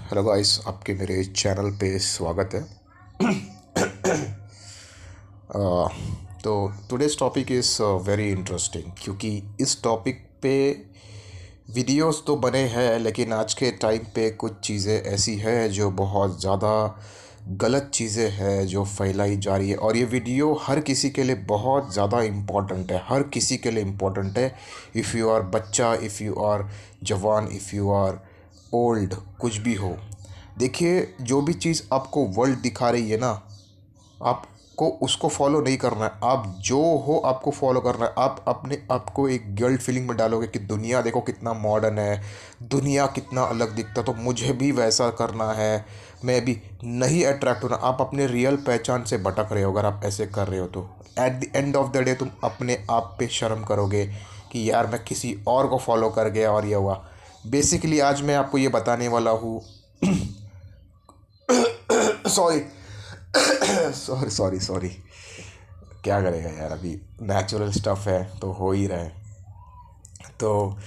Hello guys, आपके मेरे channel पे स्वागत है। अ, तो today's topic is very interesting, क्योंकि इस टॉपिक पे वीडियोस तो बने हैं, लेकिन आज के टाइम पे कुछ चीज़ें ऐसी है जो बहुत ज़्यादा गलत चीज़ें हैं जो फैलाई जा रही है। और ये वीडियो हर किसी के लिए बहुत ज़्यादा इम्पोर्टेंट है, हर किसी के लिए इम्पोर्टेंट है। इफ़ यू आर बच्चा, इफ़ यू आर जवान, इफ़ यू आर ओल्ड, कुछ भी हो। देखिए, जो भी चीज़ आपको वर्ल्ड दिखा रही है ना, आपको उसको फॉलो नहीं करना है। आप जो हो आपको फॉलो करना है। आप अपने आप को एक गिल्ट फीलिंग में डालोगे कि दुनिया देखो कितना मॉडर्न है, दुनिया कितना अलग दिखता, तो मुझे भी वैसा करना है, मैं भी नहीं अट्रैक्ट होना। आप अपने रियल पहचान से भटक रहे हो अगर आप ऐसे कर रहे हो तो। At the end of the day तुम अपने आप पे शर्म करोगे कि यार मैं किसी और को फॉलो कर गया और ये हुआ। बेसिकली आज मैं आपको ये बताने वाला हूँ। Sorry, sorry sorry sorry. क्या करेगा यार, अभी नेचुरल स्टफ है तो हो ही रहा है। तो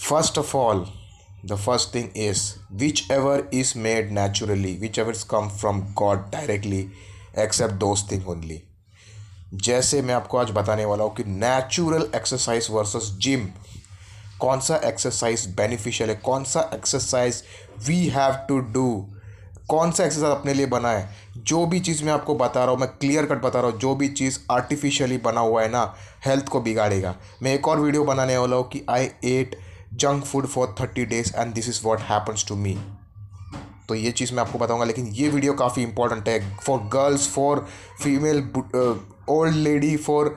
first of all, the first thing is which ever is made naturally, which ever come from God directly, except those thing only. जैसे मैं आपको आज बताने वाला हूँ कि नेचुरल एक्सरसाइज वर्सेस जिम, कौन सा एक्सरसाइज बेनिफिशियल है, कौन सा exercise we have to do, कौन सा एक्सरसाइज अपने लिए बना है। जो भी चीज़ मैं आपको बता रहा हूँ, मैं क्लियर कट बता रहा हूँ, जो भी चीज़ आर्टिफिशियली बना हुआ है ना, हेल्थ को बिगाड़ेगा। मैं एक और वीडियो बनाने वाला हूँ कि I ate junk food for 30 days and this is what happens to me. तो ये चीज़ मैं आपको बताऊंगा, लेकिन ये वीडियो काफ़ी इंपॉर्टेंट है for girls, for female, old lady, for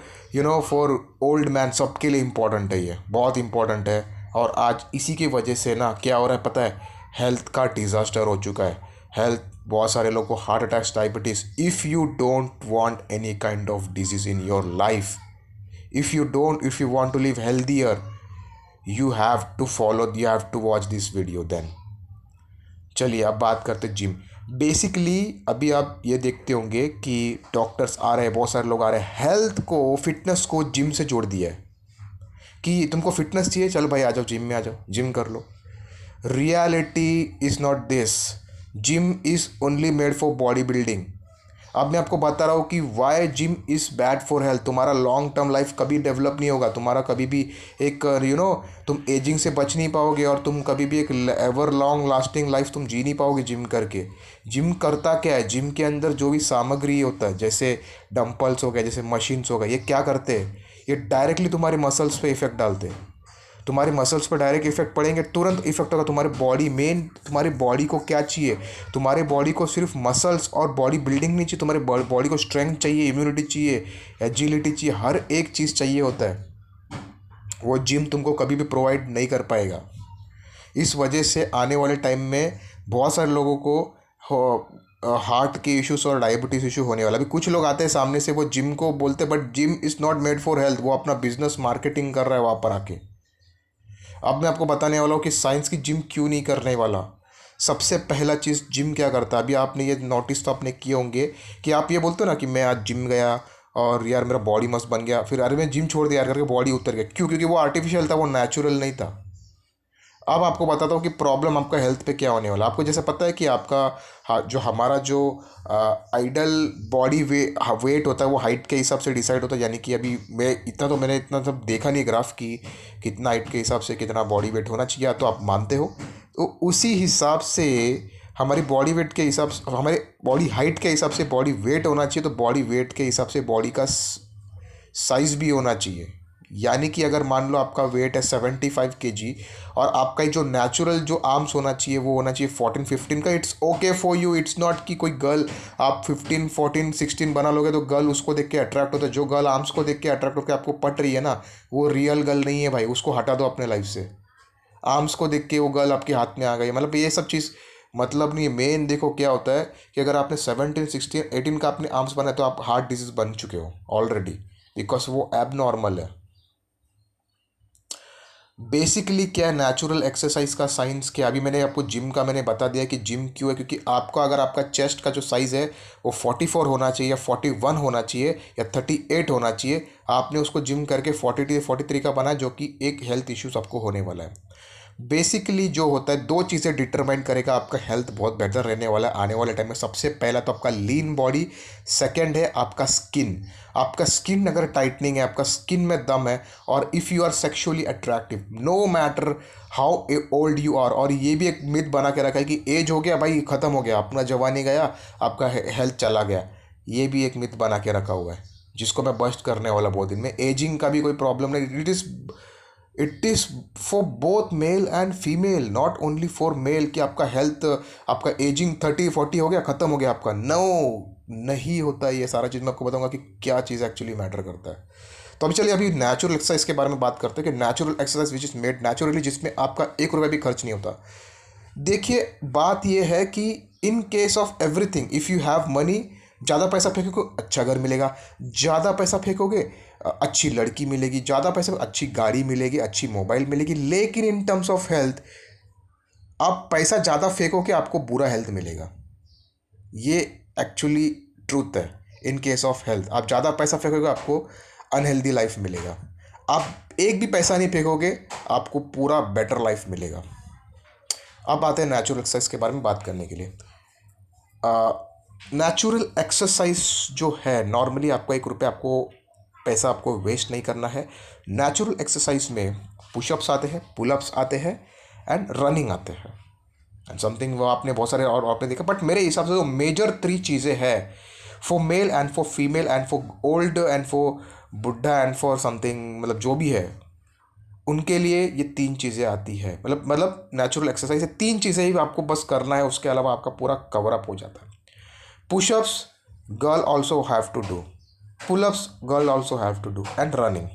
for old man, सबके लिए इम्पॉर्टेंट है, ये बहुत इंपॉर्टेंट है। और आज इसी की वजह से ना क्या हो रहा है पता है, हेल्थ का डिज़ास्टर हो चुका है। हेल्थ, बहुत सारे लोगों को heart attacks, diabetes. If you don't want any kind of disease in your life, if you want to live healthier, you have to watch this video then. चलिए अब बात करते जिम। बेसिकली अभी आप ये देखते होंगे कि डॉक्टर्स आ रहे हैं, बहुत सारे लोग आ रहे हैं, हेल्थ को, फिटनेस को जिम से जोड़ दिया है कि तुमको फिटनेस चाहिए, चलो भाई आ जाओ जिम में, आ जाओ जिम कर लो। Reality is not this. Gym is only made for body building. अब मैं आपको बता रहा हूँ कि why gym is bad for health. तुम्हारा लॉन्ग टर्म लाइफ कभी डेवलप नहीं होगा, तुम्हारा कभी भी एक तुम एजिंग से बच नहीं पाओगे, और तुम कभी भी एक एवर लॉन्ग लास्टिंग लाइफ तुम जी नहीं पाओगे जिम करके। जिम करता क्या है, जिम के अंदर जो भी सामग्री होता है, जैसे डंपल्स हो गए, जैसे मशीन्स हो गए, ये क्या करते हैं, ये डायरेक्टली तुम्हारे मसल्स पे इफेक्ट डालते हैं। तुम्हारे मसल्स पर डायरेक्ट इफेक्ट पड़ेंगे, तुरंत इफेक्ट होगा। तुम्हारे बॉडी, मेन तुम्हारी बॉडी को क्या चाहिए, तुम्हारे बॉडी को सिर्फ मसल्स और बॉडी बिल्डिंग नहीं चाहिए, तुम्हारे बॉडी को स्ट्रेंथ चाहिए, इम्यूनिटी चाहिए, एजिलिटी चाहिए, हर एक चीज़ चाहिए होता है। वो जिम तुमको कभी भी प्रोवाइड नहीं कर पाएगा। इस वजह से आने वाले टाइम में बहुत सारे लोगों को हार्ट के इश्यूज और डायबिटीज़ इशू होने वाला। अभी कुछ लोग आते हैं सामने से, वो जिम को बोलते हैं, but gym is not made for health. वो अपना बिजनेस मार्केटिंग कर रहा है वहाँ पर आके। अब मैं आपको बताने वाला हूँ कि साइंस की जिम क्यों नहीं करने वाला। सबसे पहला चीज़, जिम क्या करता है, अभी आपने ये नोटिस तो आपने किए होंगे कि आप ये बोलते हो ना कि मैं आज जिम गया और यार मेरा बॉडी मस्त बन गया, फिर अरे मैं जिम छोड़ दिया यार करके बॉडी उतर गया। क्यों? क्योंकि वो आर्टिफिशियल था, वो नेचुरल नहीं था। अब आपको बताता हूँ कि प्रॉब्लम आपका हेल्थ पे क्या होने वाला। आपको जैसे पता है कि आपका जो हमारा जो आइडल बॉडी वेट होता है वो हाइट के हिसाब से डिसाइड होता है। यानी कि अभी मैंने इतना सब देखा नहीं ग्राफ की कितना हाइट के हिसाब से कितना बॉडी वेट होना चाहिए, तो आप मानते हो। तो उसी हिसाब से हमारी बॉडी वेट के हिसाब से, हमारे बॉडी हाइट के हिसाब से बॉडी वेट होना चाहिए, तो बॉडी वेट के हिसाब से बॉडी का साइज़ भी होना चाहिए। यानी कि अगर मान लो आपका वेट है 75 kg, और आपका जो नेचुरल जो आर्म्स होना चाहिए वो होना चाहिए 14-15 का, it's okay for you. It's not कि कोई गर्ल आप 15-14-16 बना लोगे तो गर्ल उसको देख के अट्रैक्ट होता है। जो गर्ल आर्म्स को देख के अट्रैक्ट होकर आपको पट रही है ना, वो रियल गर्ल नहीं है भाई, उसको हटा दो अपने लाइफ से। आर्म्स को देख के वो गर्ल आपके हाथ में आ गई, मतलब ये सब चीज़ मतलब नहीं है। मेन देखो क्या होता है कि अगर आपने 17-16-18 का अपने आर्म्स बनाए तो आप हार्ट डिजीज़ बन चुके हो ऑलरेडी, बिकॉज वो एब नॉर्मल है। बेसिकली क्या है नेचुरल एक्सरसाइज का साइंस क्या, अभी मैंने आपको जिम का मैंने बता दिया कि जिम क्यों है। क्योंकि आपका अगर आपका चेस्ट का जो साइज़ है वो 44 होना चाहिए, या 41 होना चाहिए, या 38 होना चाहिए, आपने उसको जिम करके 42-43 का बनाया, जो कि एक हेल्थ इश्यूज आपको होने वाला है। बेसिकली जो होता है, दो चीज़ें डिटरमाइन करेगा आपका हेल्थ बहुत बेटर रहने वाला है आने वाले टाइम में। सबसे पहला तो आपका लीन बॉडी, सेकंड है आपका स्किन। आपका स्किन अगर टाइटनिंग है, आपका स्किन में दम है, और if you are sexually attractive no matter how old you are. और ये भी एक मिथ बना के रखा है कि एज हो गया भाई ख़त्म हो गया, अपना जवानी गया, आपका हेल्थ चला गया। ये भी एक मिथ बना के रखा हुआ है जिसको मैं बस्ट करने वाला बहुत दिन में। एजिंग का भी कोई प्रॉब्लम नहीं, it is for both male and female, not only for male कि आपका हेल्थ, आपका एजिंग 30-40 हो गया ख़त्म हो गया आपका। नो, नहीं होता है ये सारा चीज़। मैं आपको बताऊंगा कि क्या चीज़ एक्चुअली मैटर करता है। तो अभी चलिए अभी नेचुरल एक्सरसाइज के बारे में बात करते हैं कि natural exercise which is made naturally, जिसमें आपका 1 रुपया भी खर्च नहीं होता। देखिए बात यह है कि in case of everything if you have money, ज़्यादा पैसा फेंकोगे अच्छा घर मिलेगा, ज़्यादा पैसा फेंकोगे अच्छी लड़की मिलेगी, ज़्यादा पैसा अच्छी गाड़ी मिलेगी, अच्छी मोबाइल मिलेगी। लेकिन इन टर्म्स ऑफ हेल्थ, आप पैसा ज़्यादा फेंकोगे आपको बुरा हेल्थ मिलेगा। ये एक्चुअली ट्रूथ है। इन केस ऑफ हेल्थ आप ज़्यादा पैसा फेंकोगे आपको अनहेल्दी लाइफ मिलेगा। आप एक भी पैसा नहीं फेंकोगे आपको पूरा बेटर लाइफ मिलेगा। अब आते हैं नेचुरल एक्सरसाइज के बारे में बात करने के लिए। नेचुरल एक्सरसाइज जो है नॉर्मली आपको 1 रुपये आपको पैसा आपको वेस्ट नहीं करना है। नेचुरल एक्सरसाइज में पुशअप्स आते हैं, पुलअप्स आते हैं एंड रनिंग आते हैं एंड समथिंग, वो आपने बहुत सारे और आपने देखा। बट मेरे हिसाब से जो मेजर 3 चीज़ें हैं for male and for female and for old and for बुढ़ा एंड फॉर समथिंग, मतलब जो भी है उनके लिए ये 3 चीज़ें आती है। मतलब नेचुरल एक्सरसाइज है, 3 चीज़ें ही आपको बस करना है, उसके अलावा आपका पूरा कवर अप हो जाता है। Pushups girl also have to do, pullups girl also have to do and running.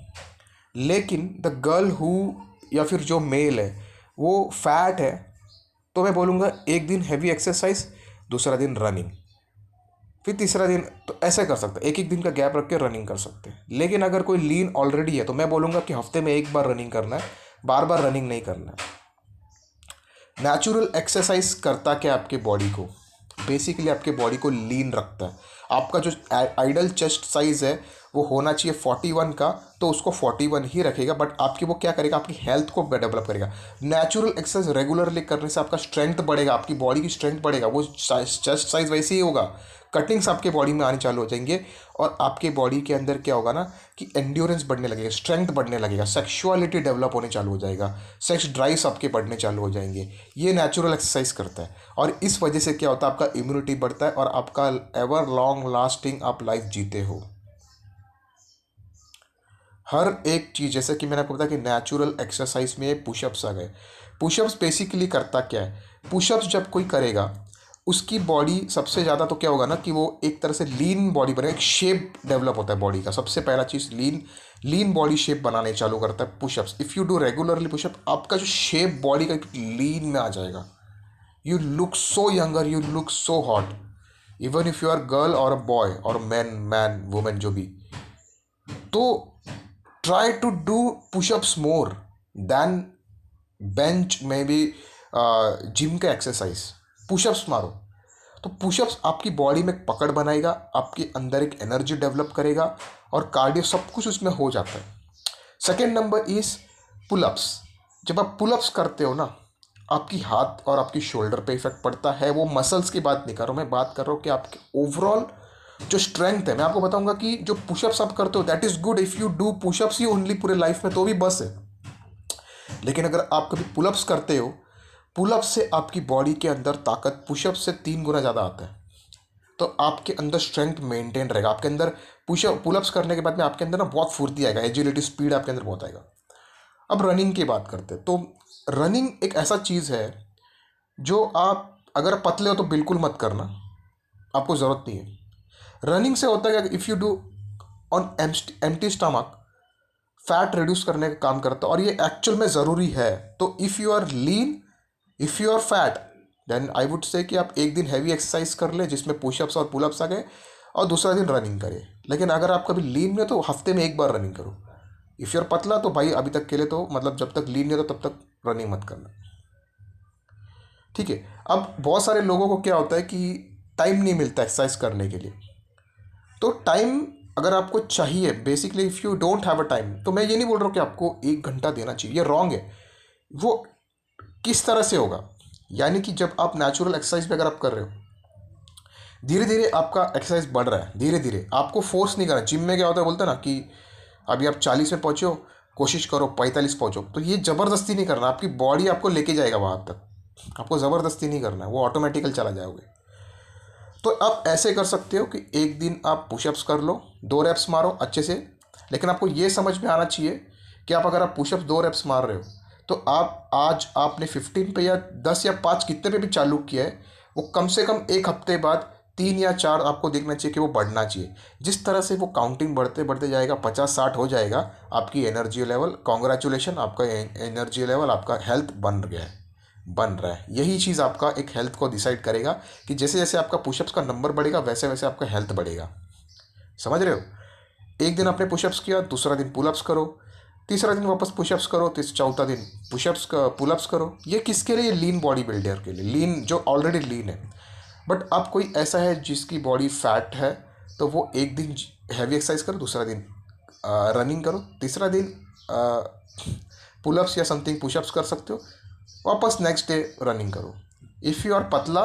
लेकिन द गर्ल हु, या फिर जो मेल है वो फैट है, तो मैं बोलूँगा एक दिन हैवी एक्सरसाइज, दूसरा दिन रनिंग, फिर तीसरा दिन, तो ऐसे कर सकते हैं, एक एक दिन का गैप रख के रनिंग कर सकते हैं। लेकिन अगर कोई लीन ऑलरेडी है तो मैं बोलूँगा कि हफ्ते में 1 बार रनिंग करना है, बार बार रनिंग नहीं करना है। नेचुरल एक्सरसाइज करता क्या आपके बॉडी को, बेसिकली आपके बॉडी को लीन रखता है। आपका जो आइडल चेस्ट साइज है वो होना चाहिए 41 का, तो उसको 41 ही रखेगा। बट आपकी वो क्या करेगा, आपकी हेल्थ को डेवलप करेगा। नेचुरल एक्सरसाइज रेगुलरली करने से आपका स्ट्रेंथ बढ़ेगा, आपकी बॉडी की स्ट्रेंथ बढ़ेगा, वो चेस्ट साइज वैसे ही होगा, कटिंग्स आपके बॉडी में आने चालू हो जाएंगे, और आपके बॉडी के अंदर क्या होगा ना कि एंड्योरेंस बढ़ने लगेगा, स्ट्रेंथ बढ़ने लगेगा, सेक्सुअलिटी डेवलप होने चालू हो जाएगा, सेक्स ड्राइव्स आपके बढ़ने चालू हो जाएंगे। ये नेचुरल एक्सरसाइज करता है, और इस वजह से क्या होता है, आपका इम्यूनिटी बढ़ता है और आपका एवर लॉन्ग लास्टिंग आप लाइफ जीते हो। हर एक चीज़, जैसे कि मैंने आपको बताया कि नेचुरल एक्सरसाइज में पुशअप्स आ गए। पुशअप्स बेसिकली करता क्या है, पुशअप्स जब कोई करेगा उसकी बॉडी सबसे ज़्यादा तो क्या होगा ना कि वो एक तरह से लीन बॉडी बने, एक शेप डेवलप होता है बॉडी का। सबसे पहला चीज़ लीन बॉडी शेप बनाने चालू करता है pushups. If you do regularly pushup, आपका जो शेप बॉडी का लीन में आ जाएगा। You look so younger, you look so hot, even if you are girl और अ बॉय और मैन वुमेन जो भी। तो try to do pushups more then bench में भी जिम का एक्सरसाइज। पुशअप्स मारो, तो पुशअप्स आपकी बॉडी में पकड़ बनाएगा, आपके अंदर एक एनर्जी डेवलप करेगा और कार्डियो सब कुछ उसमें हो जाता है। Second number is pullups. जब आप पुलअप्स करते हो ना, आपकी हाथ और आपकी शोल्डर पे इफेक्ट पड़ता है। वो मसल्स की बात नहीं कर रहा हूँ, मैं बात कर रहा हूँ कि आपके ओवरऑल जो स्ट्रेंथ है। मैं आपको बताऊंगा कि जो पुशअप्स आप करते हो that is good if you do pushups he only पूरे लाइफ में, तो भी बस है। लेकिन अगर आप कभी पुलअप्स करते हो, पुलअप्स से आपकी बॉडी के अंदर ताकत पुशअप से 3 गुना ज़्यादा आता है। तो आपके अंदर स्ट्रेंथ मेंटेन रहेगा, आपके अंदर पुलअप्स करने के बाद में आपके अंदर ना बहुत फुर्ती आएगा, एजिलिटी स्पीड आपके अंदर बहुत आएगा। अब रनिंग की बात करते हैं, तो रनिंग एक ऐसा चीज़ है जो आप अगर पतले हो तो बिल्कुल मत करना, आपको ज़रूरत नहीं है। रनिंग से होता है कि if you do on empty stomach, fat reduce करने का काम करता है और ये एक्चुअल में ज़रूरी है। तो if you are lean, if you are fat, then I would say कि आप एक दिन हैवी एक्सरसाइज कर ले जिसमें पुशअप्स और पुलअप्स आ गए, और दूसरा दिन रनिंग करें। लेकिन अगर आप कभी लीन में तो हफ्ते में 1 बार रनिंग करो। इफ़ यू आर पतला तो भाई अभी तक के लिए तो मतलब जब तक लीन नहीं हो तो तब तक रनिंग मत करना, ठीक है। अब बहुत सारे लोगों को क्या होता है कि टाइम नहीं मिलता एक्सरसाइज करने के लिए। तो टाइम अगर आपको चाहिए, basically if you don't have a time, तो मैं ये नहीं बोल रहा हूँ कि आपको 1 घंटा देना चाहिए, ये रॉन्ग है। वो किस तरह से होगा, यानी कि जब आप नेचुरल एक्सरसाइज भी अगर आप कर रहे हो, धीरे धीरे आपका एक्सरसाइज बढ़ रहा है, धीरे धीरे आपको फोर्स नहीं करना। जिम में क्या होता है, बोलते हैं ना कि अभी आप 40 में पहुँचे हो, कोशिश करो 45 पहुँचो, तो ये ज़बरदस्ती नहीं करना, आपकी बॉडी आपको लेके जाएगा वहाँ तक, आपको ज़बरदस्ती नहीं करना है, वो ऑटोमेटिकल चला जाओगे। तो आप ऐसे कर सकते हो कि एक दिन आप पुशअप्स कर लो, 2 रेप्स मारो अच्छे से। लेकिन आपको ये समझ में आना चाहिए कि आप अगर आप पुशअप्स 2 रेप्स मार रहे हो, तो आप आज आपने 15 पे या 10 या 5 कितने पे भी चालू किया है, वो कम से कम एक हफ्ते बाद 3 या 4 आपको देखना चाहिए कि वो बढ़ना चाहिए। जिस तरह से वो काउंटिंग बढ़ते बढ़ते जाएगा, 50-60 हो जाएगा, आपकी एनर्जी लेवल, कॉन्ग्रेचुलेशन, आपका एनर्जी लेवल, आपका हेल्थ बन गया है, बन रहा है। यही चीज़ आपका एक हेल्थ को डिसाइड करेगा कि जैसे जैसे आपका पुशअप्स का नंबर बढ़ेगा, वैसे वैसे आपका हेल्थ बढ़ेगा। समझ रहे हो? एक दिन आपने पुशअप्स किया, दूसरा दिन पुलअप्स करो, तीसरा दिन वापस पुशअप्स करो, चौथा दिन पुशअप्स का पुलअप्स करो। ये किसके लिए? लीन बॉडी बिल्डर के लिए, लीन जो ऑलरेडी लीन है। बट अब कोई ऐसा है जिसकी बॉडी फैट है, तो वो एक दिन हैवी एक्सरसाइज करो, दूसरा दिन रनिंग करो, तीसरा दिन पुलअप्स या समथिंग पुशअप्स कर सकते हो, वापस नेक्स्ट डे रनिंग करो। इफ़ यू आर पतला,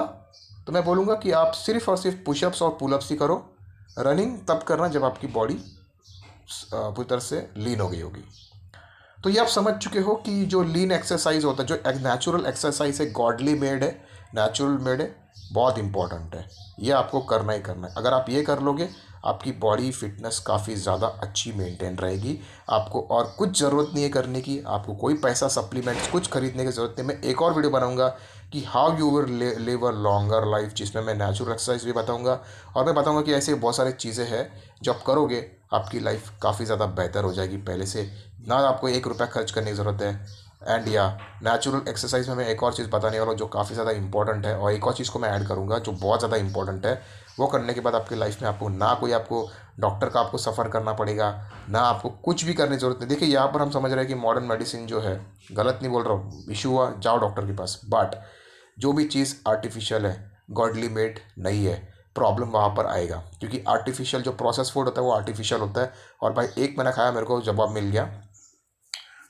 तो मैं बोलूँगा कि आप सिर्फ और सिर्फ पुशअप्स और पुलअप्स ही करो। रनिंग तब करना जब आपकी बॉडी पूरी तरह से लीन हो गई होगी। तो ये आप समझ चुके हो कि जो लीन एक्सरसाइज होता है, जो एक नेचुरल एक्सरसाइज है, गॉडली मेड है, नेचुरल मेड है, बहुत इंपॉर्टेंट है। ये आपको करना ही करना है। अगर आप ये कर लोगे, आपकी बॉडी फिटनेस काफ़ी ज़्यादा अच्छी मेंटेन रहेगी। आपको और कुछ ज़रूरत नहीं है करने की, आपको कोई पैसा सप्लीमेंट्स कुछ खरीदने की ज़रूरत नहीं। मैं एक और वीडियो बनाऊंगा कि how you will live a longer life, जिसमें मैं नेचुरल एक्सरसाइज भी बताऊंगा, और मैं बताऊंगा कि ऐसे बहुत सारी चीज़ें हैं जो आप करोगे, आपकी लाइफ काफ़ी ज़्यादा बेहतर हो जाएगी पहले से। ना आपको 1 रुपया खर्च करने की ज़रूरत है। एंड या नेचुरल एक्सरसाइज में मैं एक और चीज़ बताने वाला हूँ जो काफ़ी ज़्यादा इंपॉर्टेंट है, और एक और चीज़ को मैं ऐड करूँगा जो बहुत ज़्यादा इंपॉर्टेंट है। वो करने के बाद आपकी लाइफ में आपको ना कोई आपको डॉक्टर का आपको सफ़र करना पड़ेगा, ना आपको कुछ भी करने की ज़रूरत नहीं। देखिए, यहाँ पर हम समझ रहे हैं कि मॉडर्न मेडिसिन जो है, गलत नहीं बोल रहा हूँ, इशू हुआ जाओ डॉक्टर के पास, बट जो भी चीज़ आर्टिफिशियल है, गॉडली मेड नहीं है, प्रॉब्लम वहाँ पर आएगा। क्योंकि आर्टिफिशियल जो प्रोसेस फूड होता है वो आर्टिफिशियल होता है। और भाई एक मैंने खाया, मेरे को जवाब मिल गया।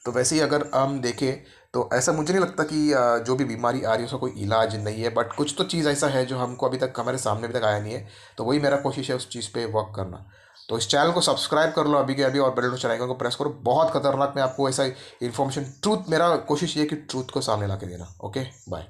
तो वैसे ही अगर हम देखें तो ऐसा मुझे नहीं लगता कि जो भी बीमारी आ रही है उसका कोई इलाज नहीं है, बट कुछ तो चीज़ ऐसा है जो हमको अभी तक हमारे सामने अभी तक आया नहीं है। तो वही मेरा कोशिश है उस चीज़ पे वर्क करना। तो इस चैनल को सब्सक्राइब कर लो अभी के अभी, और बेल नोटिफिकेशन आइकन को प्रेस करो। बहुत खतरनाक मैं आपको ऐसा इन्फॉर्मेशन, ट्रूथ, मेरा कोशिश ये है कि ट्रूथ को सामने ला के देना। Okay, bye.